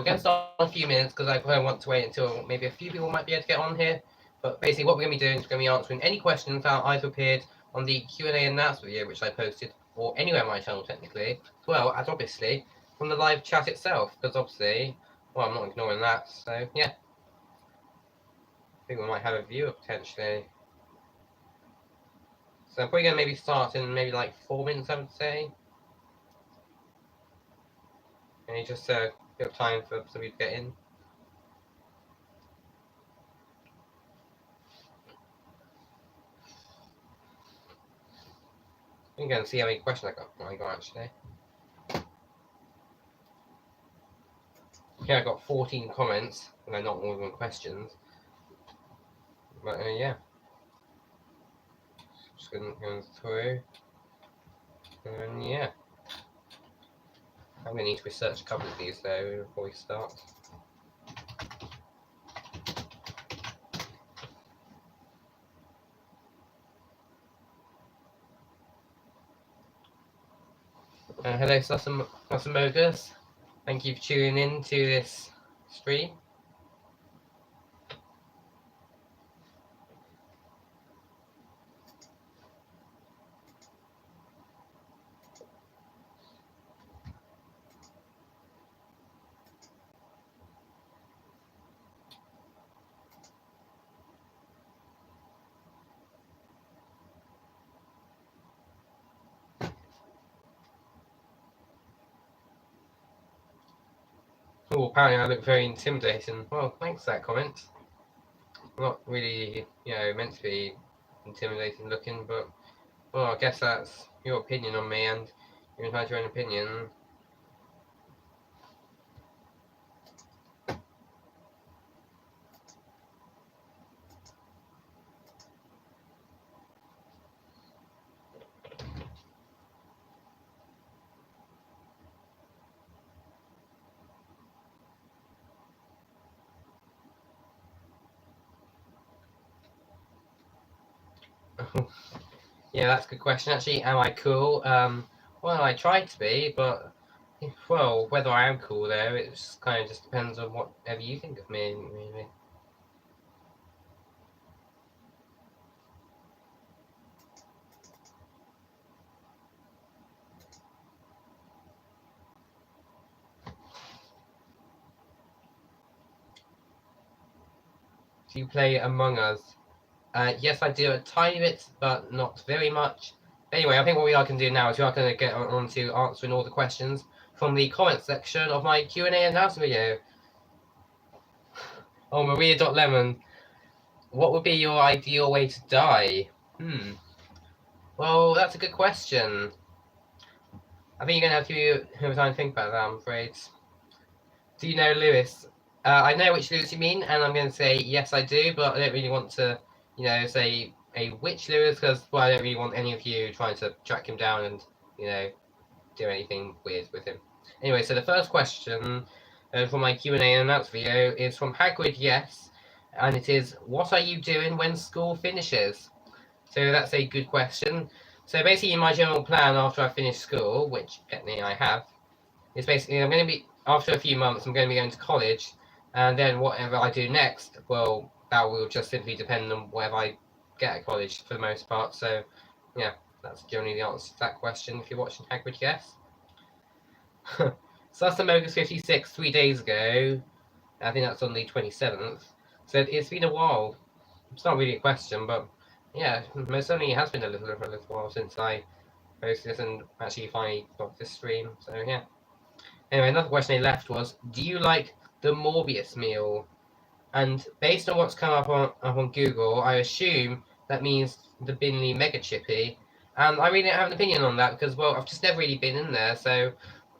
going to start in a few minutes because I want to wait until maybe a few people might be able to get on here. But basically what we're going to be doing is going to be answering any questions that either appeared on the Q&A announcement video which I posted, or anywhere on my channel technically, as well as obviously from the live chat itself, because obviously, well, I'm not ignoring that, so yeah. I think we might have a viewer potentially. So I'm probably going to maybe start in maybe like 4 minutes, I would say. And just a bit of time for some people to get in. I'm going to see how many questions I got actually. Yeah, I got 14 comments, and they're not all of them questions. But yeah. Just going through. And yeah. I'm going to need to research a couple of these though before we start. Hello Sasamogus. Thank you for tuning in to this stream. Oh, apparently I look very intimidating. Well, thanks for that comment. I'm not really, meant to be intimidating looking, but, well, I guess that's your opinion on me, and you're entitled to your own opinion. Yeah, that's a good question. Actually, am I cool? Well, I try to be, but well, whether I am cool though, it just kind of just depends on whatever you think of me, really. Do you play Among Us? Yes, I do a tiny bit, but not very much. Anyway, I think what we are going to do now is we are going to get on to answering all the questions from the comment section of my Q&A announcement video. Oh, Maria.lemon, what would be your ideal way to die? Well, that's a good question. I think you're going to have to time to think about that, I'm afraid. Do you know Lewis? I know which Lewis you mean, and I'm going to say yes, I do, but I don't really want to, say a which Lewis, because, well, I don't really want any of you trying to track him down and, do anything weird with him. Anyway, so the first question for my Q&A announcement video is from Hagrid Yes, and it is, what are you doing when school finishes? So that's a good question. So basically my general plan after I finish school, which technically I have, is basically I'm going to be, after a few months, I'm going to be going to college, and then whatever I do next, well, that will just simply depend on whatever I get at college for the most part. So yeah, that's generally the answer to that question if you're watching Hagrid Guess. Susamogus56 3 days ago, I think that's on the 27th, said it's been a while. It's not really a question, but yeah, most certainly it has been for a little while since I posted this and actually finally got this stream, so yeah. Anyway, another question they left was, do you like the Morbius meal? And based on what's come up on Google, I assume that means the Binley Mega Chippy. And I really don't have an opinion on that because, well, I've just never really been in there. So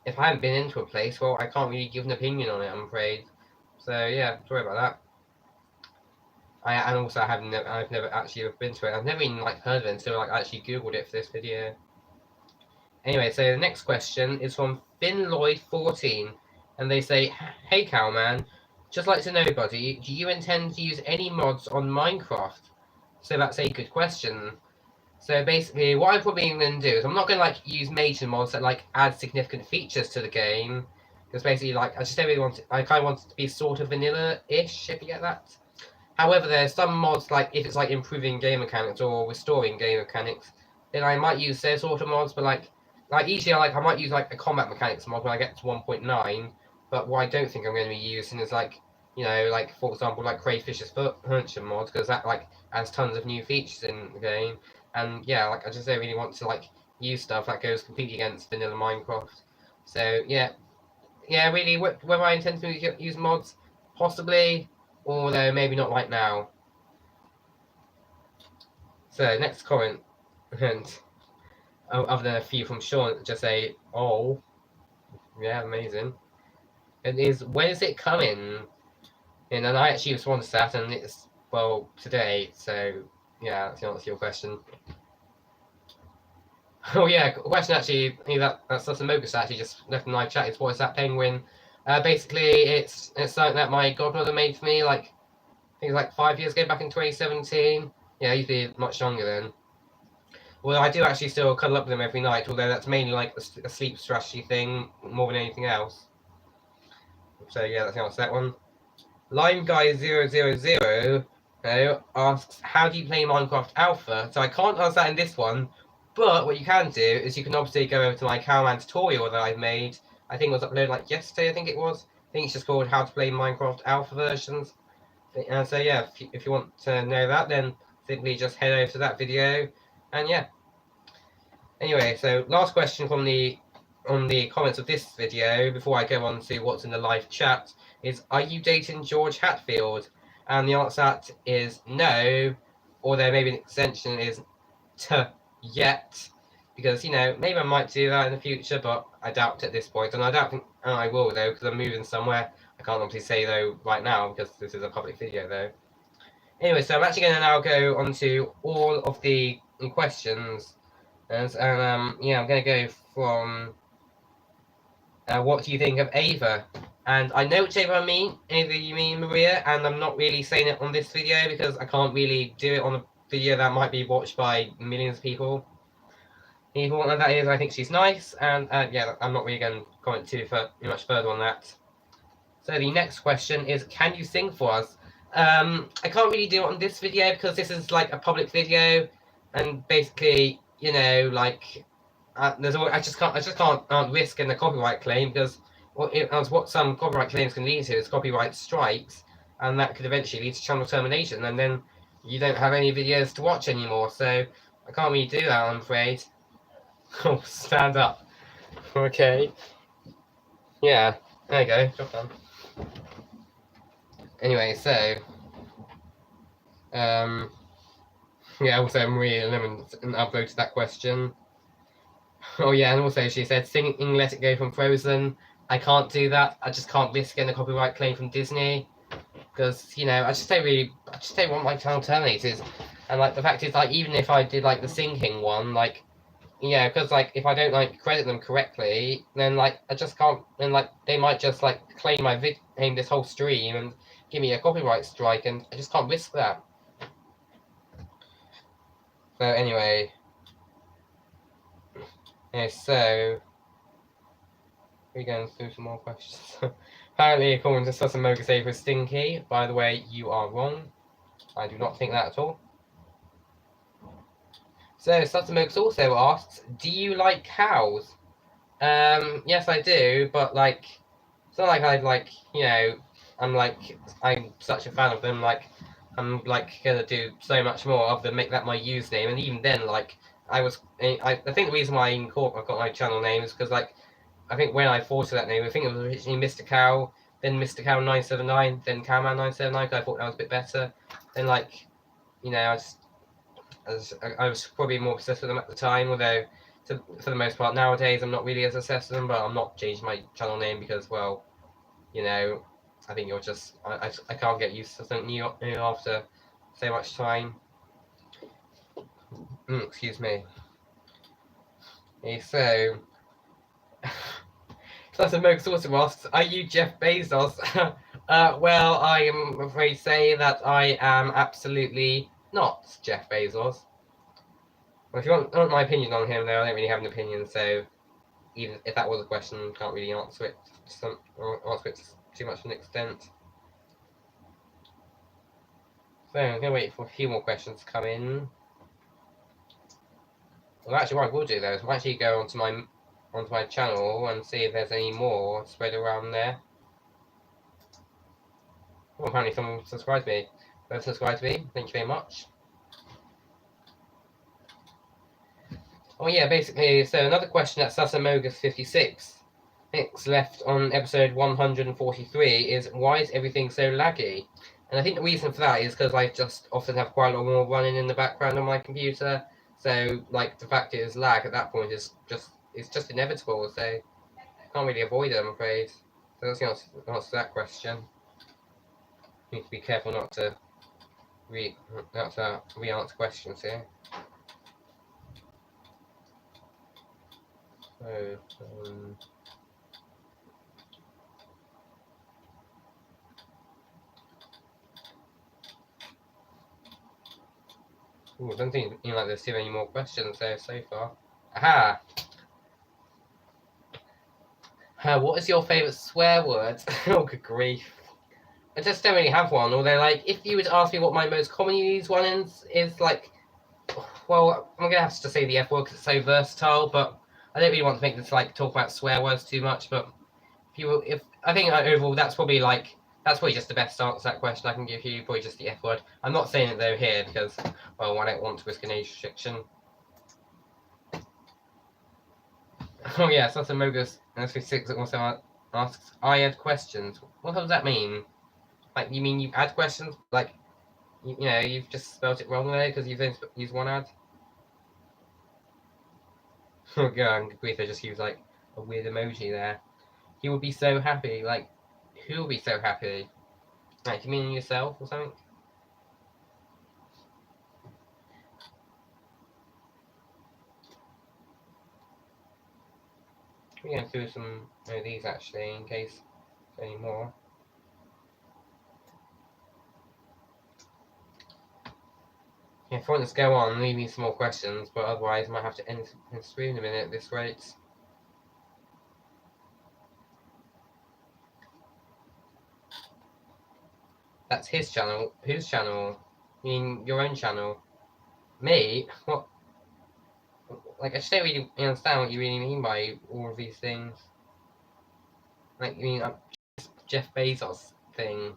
if I haven't been into a place, well, I can't really give an opinion on it, I'm afraid. So yeah, sorry about that. And also I've never actually been to it. I've never even heard of it until I actually Googled it for this video. Anyway, so the next question is from FinnLloyd14, and they say, hey Cowman, just like to know, buddy, do you intend to use any mods on Minecraft? So that's a good question. So basically, what I'm probably going to do is I'm not going to use major mods that add significant features to the game, Because basically, like, I just don't really want it, I kind of want it to be sort of vanilla-ish, if you get that. However, there's some mods, like, if it's like improving game mechanics or restoring game mechanics, then I might use those sort of mods, but like usually I might use like a combat mechanics mod when I get to 1.9, but what I don't think I'm going to be using is like, you know, like for example, like Crayfish's Furniture mod, because that like has tons of new features in the game, and yeah, like I just don't really want to like use stuff that goes completely against vanilla Minecraft. So yeah, really, whether I intend to use mods, possibly, although maybe not right now. So next comment, and other than a few from Sean, just say, oh, yeah, amazing. It is, when is it coming? And then I actually responded to that, and it's, well, today, so yeah, that's the answer to your question. Oh yeah, question actually, that's Mogus actually just left in live chat, is what is that penguin? Basically, it's something that my godmother made for me, like, I think it was like 5 years ago, back in 2017. Yeah, he'd be much younger then. Well, I do actually still cuddle up with him every night, although that's mainly like a sleep strategy thing more than anything else. So yeah, that's the answer to that one. Lime Guy 000 asks, how do you play Minecraft Alpha? So I can't answer that in this one, but what you can do is you can obviously go over to my Cowman tutorial that I've made. I think it was uploaded like yesterday, I think it was. I think it's just called How to Play Minecraft Alpha Versions. So yeah, if you want to know that, then simply just head over to that video, and yeah. Anyway, so last question from on the comments of this video before I go on to what's in the live chat is, are you dating George Hatfield? And the answer to that is no, although maybe an extension is yet, because, you know, maybe I might do that in the future, but I doubt at this point, and I don't think I will though, because I'm moving somewhere. I can't obviously say though right now because this is a public video though. Anyway, so I'm actually going to now go on to all of the questions. And yeah, I'm going to go from what do you think of Ava? And I know which Ava I mean. Ava, you mean Maria, and I'm not really saying it on this video because I can't really do it on a video that might be watched by millions of people. Either one of that is, I think she's nice, and yeah, I'm not really going to comment too much further on that. So the next question is, can you sing for us? I can't really do it on this video because this is like a public video, and basically, you know, like I just can't risk a copyright claim, because what some copyright claims can lead to is copyright strikes, and that could eventually lead to channel termination, and then you don't have any videos to watch anymore. So I can't really do that, I'm afraid. Oh, stand up. Okay. Yeah. There you go. Job done. Anyway, so yeah, also Maria Lemon upvoted that question. Oh yeah, and also she said singing Let It Go from Frozen. I can't do that. I just can't risk getting a copyright claim from Disney, because, you know, I just don't want my channel terminated. And like the fact is, like, even if I did like the singing one, like, yeah, because like if I don't like credit them correctly, then like I just can't. Then like they might just like claim this whole stream and give me a copyright strike, and I just can't risk that. So anyway, yeah, so we're going through some more questions. Apparently, according to Susamoga Saver is stinky. By the way, you are wrong. I do not think that at all. So Susamoga also asks, do you like cows? Yes, I do, but like, it's not like I'd like, you know, I'm such a fan of them. Like, I'm like gonna do so much more other than make that my username, and even then, like, I think the reason why I got my channel name is because, like, I think when I forced that name, I think it was originally Mr. Cow, then Mr. Cow 979, then Cowman 979, because I thought that was a bit better. Then, like, you know, I was probably more obsessed with them at the time, although for the most part nowadays I'm not really as obsessed with them, but I'm not changing my channel name because, well, you know, I think you're just, I can't get used to something new after so much time. Excuse me. Okay, so that's a most also asks, are you Jeff Bezos? Well, I am afraid to say that I am absolutely not Jeff Bezos. Well, if you want my opinion on him, though, I don't really have an opinion, so even if that was a question, can't really answer it answer it to too much of an extent. So I'm going to wait for a few more questions to come in. Well, actually, what I will do though is I'll actually go onto my channel and see if there's any more spread around there. Oh, apparently someone subscribed to me. Whoever subscribed to me, thank you very much. Oh yeah, basically, so another question that Sasamogus56 left on episode 143 is, why is everything so laggy? And I think the reason for that is because I just often have quite a lot more running in the background on my computer. So like the fact it is lag at that point is just inevitable. So I can't really avoid it, I'm afraid. So that's the answer to that question. Need to be careful not to re-answer questions here. So I don't think like there's too many more questions there so far. Aha! What is your favourite swear word? Oh, good grief. I just don't really have one. Although, like, if you would ask me what my most commonly used one is like, well, I'm gonna have to say the F word because it's so versatile. But I don't really want to make this like talk about swear words too much. But if I think overall that's probably just the best answer to that question I can give you. Probably just the F word. I'm not saying it though here because, well, I don't want to risk an age restriction. Oh yeah, Sotomogus S36 also asks, I add questions. What does that mean? Like, you mean you add questions? Like, you know, you've just spelled it wrong there because you've only used one ad? Oh god, Greta just used like a weird emoji there. He would be so happy. Like, who will be so happy? Like, do you mean yourself or something? We're going through some of these actually in case there's any more. Yeah, if I want to go on, leave me some more questions, but otherwise I might have to end the stream in a minute at this rate. That's his channel. Whose channel? You mean your own channel? Me? What? Like, I just don't really understand what you really mean by all of these things. Like, you mean Jeff Bezos thing?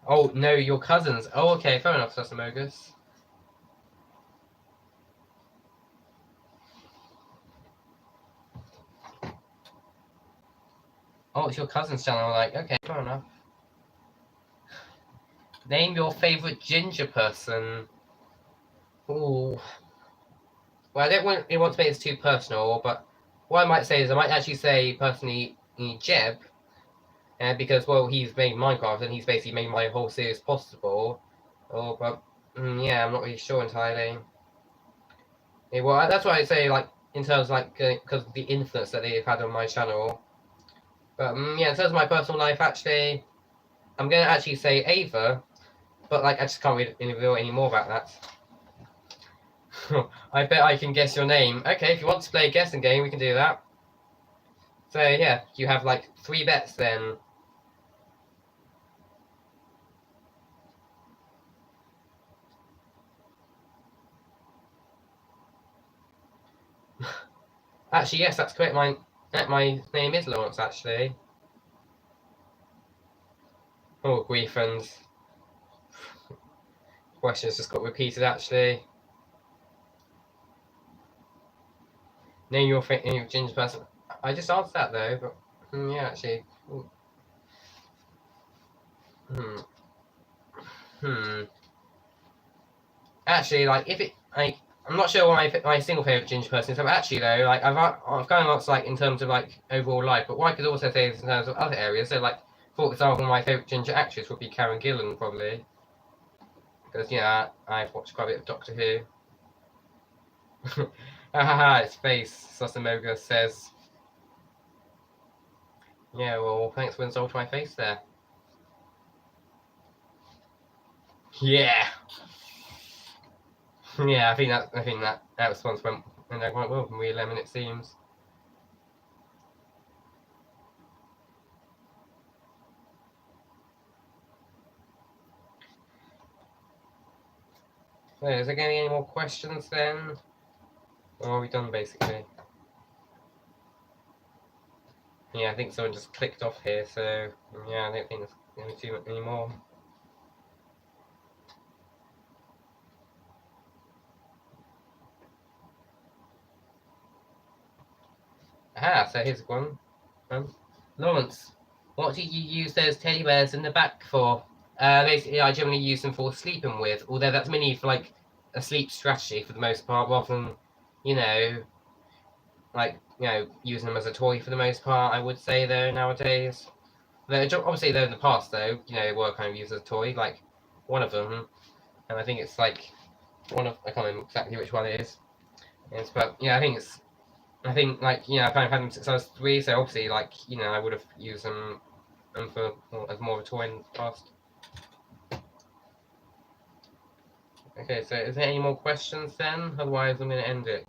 Oh, no, your cousins. Oh, okay, fair enough, Sasamogus. Oh, it's your cousin's channel. Like, okay, fair enough. Name your favourite ginger person. Ooh. Well, I don't want to make this too personal, but what I might say is I might actually say personally Jeb, because, well, he's made Minecraft and he's basically made my whole series possible. Oh, but yeah, I'm not really sure entirely. Yeah, well, that's what I say, like, in terms of, like, because of the influence that they've had on my channel. But yeah, in terms of my personal life, actually, I'm gonna actually say Ava, but like I just can't really reveal any more about that. I bet I can guess your name. Okay, if you want to play a guessing game, we can do that. So yeah, you have like 3 bets then. Actually, yes, that's correct. My name is Lawrence, actually. Oh, grief, friends. Questions just got repeated, actually. Name your ginger person. I just answered that though, but yeah, actually. Hmm. Hmm. Actually, like if it, like, I'm not sure what my single favorite ginger person is. But actually, though, like I've kind of answered like in terms of like overall life, but what I could also say is in terms of other areas. So, like, for example, my favorite ginger actress would be Karen Gillan, probably, because yeah, I've watched quite a bit of Doctor Who. Haha, its face, Sasamoga says. Yeah, well, thanks for insulting my face there. Yeah. Yeah, I think that response went quite well from Lemon, it seems. So, is there going to be any more questions then? Or are we done basically? Yeah, I think someone just clicked off here, so yeah, I don't think there's going to be too much anymore. Aha, so here's one. Lawrence, what do you use those teddy bears in the back for? Basically, I generally use them for sleeping with, although that's mainly for like a sleep strategy for the most part, rather than, you know, using them as a toy for the most part. I would say though nowadays, obviously though in the past though, they were kind of used as a toy. Like one of them, and I think it's like I can't remember exactly which one it is. Yes, but yeah, I think like I've kind of had them since I was 3, so obviously like I would have used them for as more of a toy in the past. Okay, so is there any more questions then? Otherwise, I'm going to end it.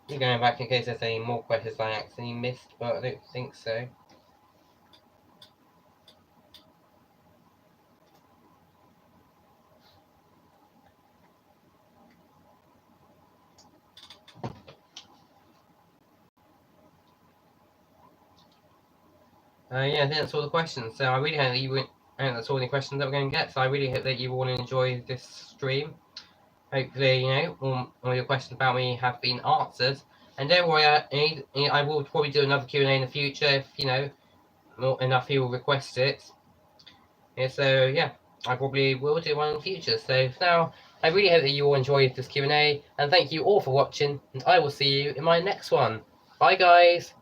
You're going back in case there's any more questions I actually missed, but I don't think so. Yeah, I think that's all the questions. So I really hope that I think that's all the questions that we're going to get. So I really hope that you all enjoy this stream. Hopefully, all your questions about me have been answered. And don't worry, I will probably do another Q&A in the future if enough people request it. Yeah, so yeah, I probably will do one in the future. So for now, I really hope that you all enjoyed this Q&A, and thank you all for watching, and I will see you in my next one. Bye, guys!